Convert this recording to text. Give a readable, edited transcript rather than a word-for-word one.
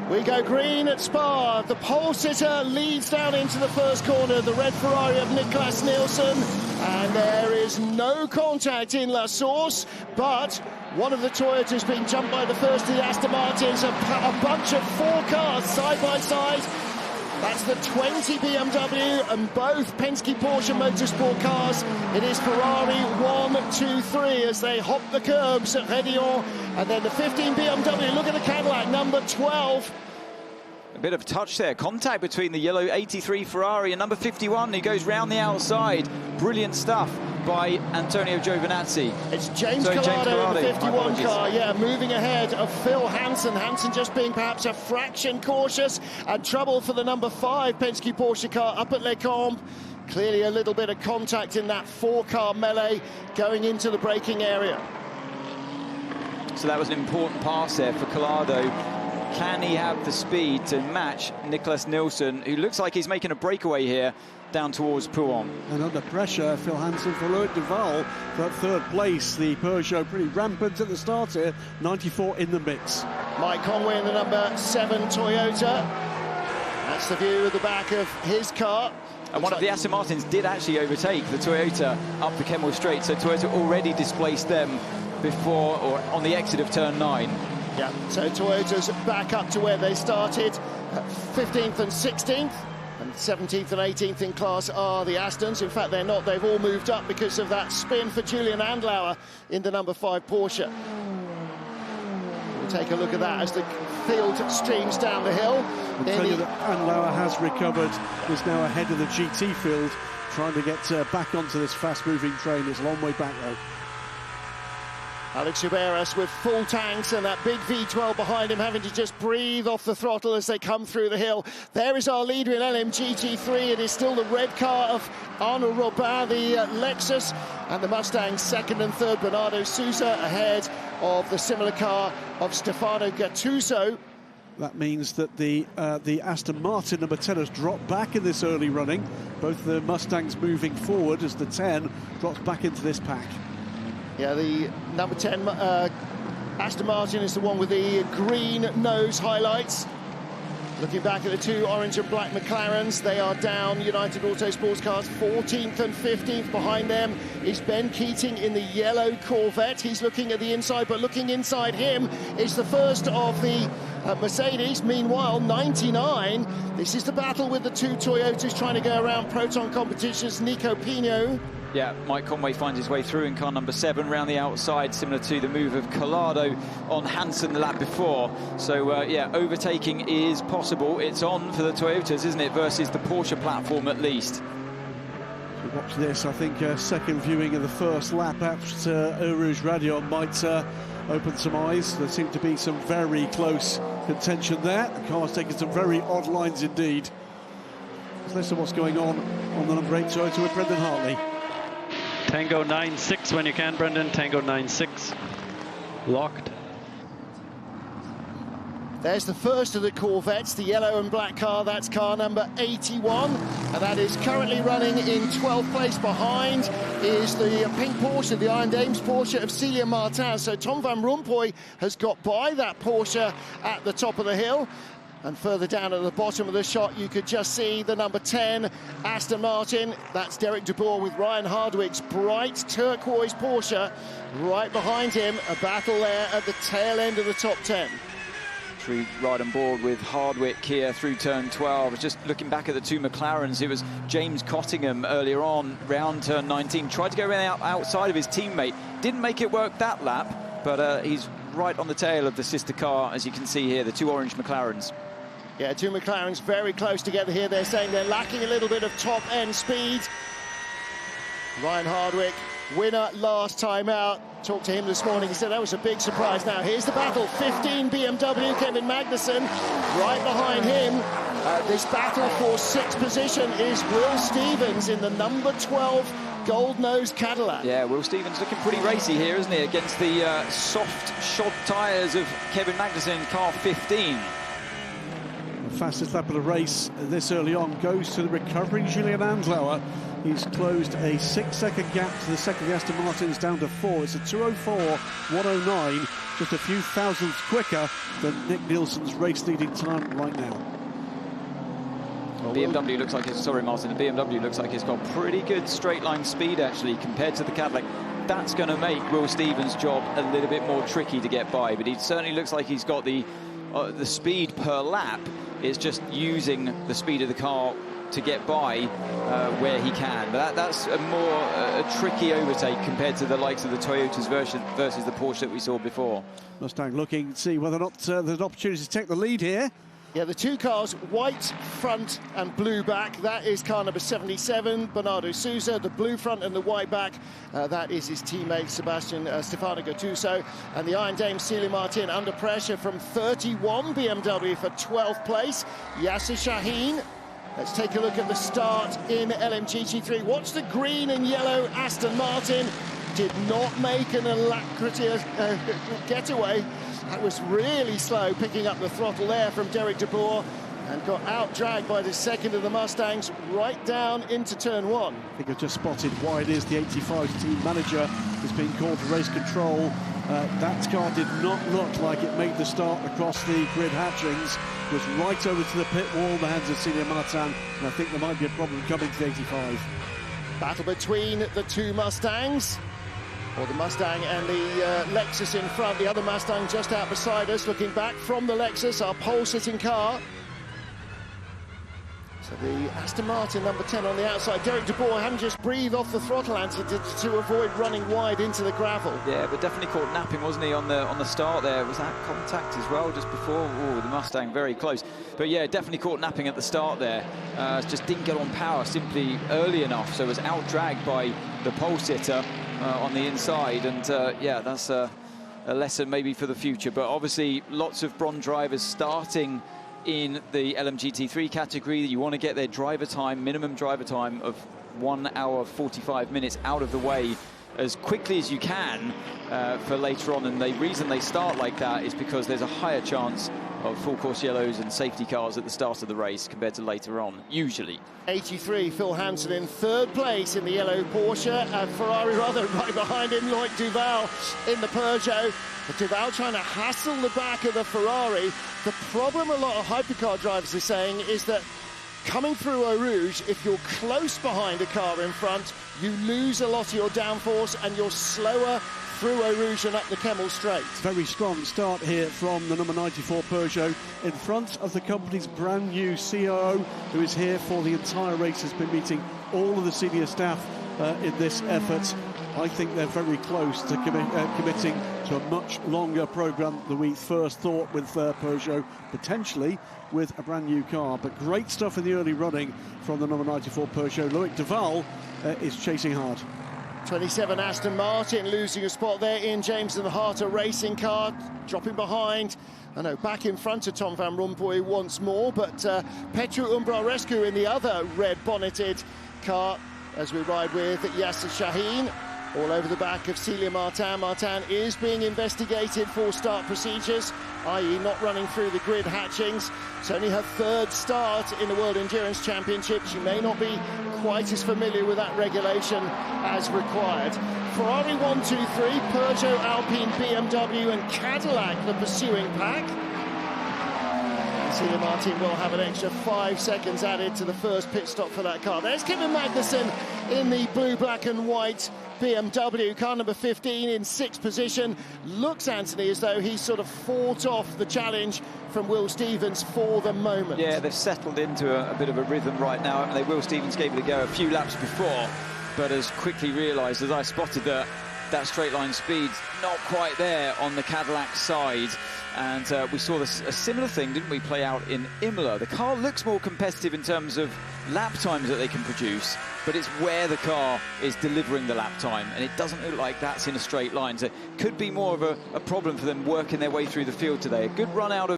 We go green at Spa. The pole sitter leads down into the first corner, the red Ferrari of Niklas Nielsen. And there is no contact in La Source, but one of the Toyotas being jumped by the first of the Aston Martins. A bunch of four cars side by side. That's the 20 BMW and both Penske Porsche Motorsport cars. It is Ferrari 1, 2, 3 as they hop the curbs at Rédillon. And then the 15 BMW, look at the Cadillac, number 12. A bit of touch there, contact between the yellow 83 Ferrari and number 51. He goes round the outside. Brilliant stuff by Antonio Giovinazzi. It's James Collado in the 51 car, yeah, moving ahead of Phil Hansen. Hansen just being perhaps a fraction cautious, and trouble for the number 5 Penske Porsche car up at Les Combes. Clearly a little bit of contact in that four-car melee going into the braking area. So that was an important pass there for Collado. Can he have the speed to match Niklas Nielsen, who looks like he's making a breakaway here down towards Pouhon? And under pressure, Phil Hansen for Loic Duval for that third place. The Peugeot pretty rampant at the start here, 94 in the mix. Mike Conway in the number 7 Toyota. That's the view of the back of his car. And one of the Aston Martins did actually overtake the Toyota up the Kenmore Straight, so Toyota already displaced them before or on the exit of turn 9. Yeah, so Toyota's back up to where they started, 15th and 16th, and 17th and 18th in class are the Astons. In fact, they're not. They've all moved up because of that spin for Julian Andlauer in the number 5 Porsche. We'll take a look at that as the field streams down the hill. I'll tell you that Andlauer has recovered, is now ahead of the GT field, trying to get back onto this fast-moving train. It's a long way back, though. Alex Riberas with full tanks and that big V12 behind him, having to just breathe off the throttle as they come through the hill. There is our leader in LMGT3. It is still the red car of Arnaud Robin, the Lexus, and the Mustang second and third. Bernardo Souza ahead of the similar car of Stefano Gattuso. That means that the Aston Martin number 10 has dropped back in this early running. Both the Mustangs moving forward as the 10 drops back into this pack. Yeah, the number 10 Aston Martin is the one with the green nose highlights. Looking back at the 2 orange and black McLarens, they are down. United Auto Sports cars 14th and 15th. Behind them is Ben Keating in the yellow Corvette. He's looking at the inside, but looking inside him is the first of the Mercedes. Meanwhile, 99. This is the battle with the 2 Toyotas trying to go around Proton Competitions. Nico Pino. Yeah, Mike Conway finds his way through in car number 7 round the outside, similar to the move of Collado on Hansen the lap before. So, yeah, overtaking is possible. It's on for the Toyotas, isn't it, versus the Porsche platform at least. Watch this. I think second viewing of the first lap at Eau Rouge Radion might open some eyes. There seemed to be some very close contention there. The car's taking some very odd lines indeed. Let's listen to what's going on the number 8 Toyota with Brendan Hartley. Tango 9-6 when you can, Brendan. Tango 9-6. Locked. There's the first of the Corvettes, the yellow and black car. That's car number 81. And that is currently running in 12th place. Behind is the pink Porsche, the Iron Dames Porsche of Celia Martin. So Tom van Rompuy has got by that Porsche at the top of the hill. And further down at the bottom of the shot, you could just see the number 10 Aston Martin. That's Derek de Boer with Ryan Hardwick's bright turquoise Porsche right behind him. A battle there at the tail end of the top 10. We ride on board with Hardwick here through turn 12. Just looking back at the 2 McLarens, it was James Cottingham earlier on round turn 19. Tried to go around outside of his teammate. Didn't make it work that lap, but he's right on the tail of the sister car, as you can see here, the 2 orange McLarens. Yeah, 2 McLarens very close together here. They're saying they're lacking a little bit of top-end speed. Ryan Hardwick, winner last time out. Talked to him this morning. He said that was a big surprise. Now, here's the battle. 15 BMW, Kevin Magnussen. Right behind him, this battle for 6th position is Will Stevens in the number 12 gold-nosed Cadillac. Yeah, Will Stevens looking pretty racy here, isn't he, against the soft shod tyres of Kevin Magnussen in car 15. The fastest lap of the race this early on goes to the recovering Julian Andlauer. He's closed a 6-second gap to the second Aston Martins down to 4. It's a 2:04.109 just a few thousandths quicker than Nick Nielsen's race-leading time right now. BMW looks like it's, sorry Martin, the BMW looks like it's got pretty good straight line speed actually compared to the Cadillac. That's going to make Will Stevens' job a little bit more tricky to get by, but he certainly looks like he's got the speed per lap. It's just using the speed of the car to get by where he can. But that's a tricky overtake compared to the likes of the Toyota's versus the Porsche that we saw before. Mustang looking to see whether or not there's an opportunity to take the lead here. Yeah, the two cars, white front and blue back. That is car number 77, Bernardo Souza. The blue front and the white back, that is his teammate, Stefano Gattuso. And the Iron Dame, Celia Martin, under pressure from 31 BMW for 12th place. Yasser Shaheen. Let's take a look at the start in LMGT3. Watch the green and yellow Aston Martin. Did not make an alacrity getaway. That was really slow, picking up the throttle there from Derek de Boer, and got out-dragged by the second of the Mustangs right down into turn one. I think I've just spotted why it is the 85's team manager is being called for race control. That car did not look like it made the start across the grid hatchings. It was right over to the pit wall in the hands of Celia Martin, and I think there might be a problem coming to the 85. Battle between the two Mustangs. Or the Mustang and the Lexus in front. The other Mustang just out beside us, looking back from the Lexus, our pole-sitting car. So the Aston Martin, number 10 on the outside. Derek de Boer having just breathed off the throttle anti to avoid running wide into the gravel. Yeah, but definitely caught napping, wasn't he, on the start there? Was that contact as well just before? Oh, the Mustang very close. But yeah, definitely caught napping at the start there. Just didn't get on power simply early enough, so was out-dragged by the pole-sitter on the inside. And yeah, that's a lesson maybe for the future. But obviously, lots of bronze drivers starting in the LMGT3 category. You want to get their driver time, minimum driver time of 1 hour 45 minutes out of the way as quickly as you can for later on. And the reason they start like that is because there's a higher chance of full course yellows and safety cars at the start of the race compared to later on, usually. 83, Phil Hansen in third place in the yellow Porsche, and Ferrari rather right behind him, Loic Duval in the Peugeot. But Duval trying to hassle the back of the Ferrari. The problem a lot of hypercar drivers are saying is that coming through Eau Rouge, if you're close behind a car in front, you lose a lot of your downforce and you're slower through Eau Rouge and up the Kemmel Straight. Very strong start here from the number 94 Peugeot in front of the company's brand new COO, who is here for the entire race, has been meeting all of the senior staff in this effort. I think they're very close to committing to a much longer programme than we first thought with Peugeot, potentially with a brand new car. But great stuff in the early running from the number 94 Peugeot. Loic Duval is chasing hard. 27 Aston Martin losing a spot there in James and Harter racing car, dropping behind. I know, back in front of Tom Van Rompuy once more, but Petru Umbrarescu in the other red-bonneted car as we ride with Yasser Shaheen. All over the back of Celia Martin. Martin is being investigated for start procedures, i.e. not running through the grid hatchings. It's only her third start in the World Endurance Championship. She may not be quite as familiar with that regulation as required. Ferrari 1, 2, 3, Peugeot, Alpine, BMW and Cadillac the pursuing pack. Celia Martin will have an extra 5 seconds added to the first pit stop for that car. There's Kevin Magnussen in the blue, black and white BMW, car number 15 in 6th position. Looks, Anthony, as though he's sort of fought off the challenge from Will Stevens for the moment. Yeah, they've settled into a bit of a rhythm right now, haven't they? Will Stevens gave it a go a few laps before, but has quickly realised, as I spotted, that straight line speed's not quite there on the Cadillac side. And we saw a similar thing, didn't we, play out in Imola. The car looks more competitive in terms of lap times that they can produce, but it's where the car is delivering the lap time, and it doesn't look like that's in a straight line. So it could be more of a problem for them working their way through the field today. A good run out of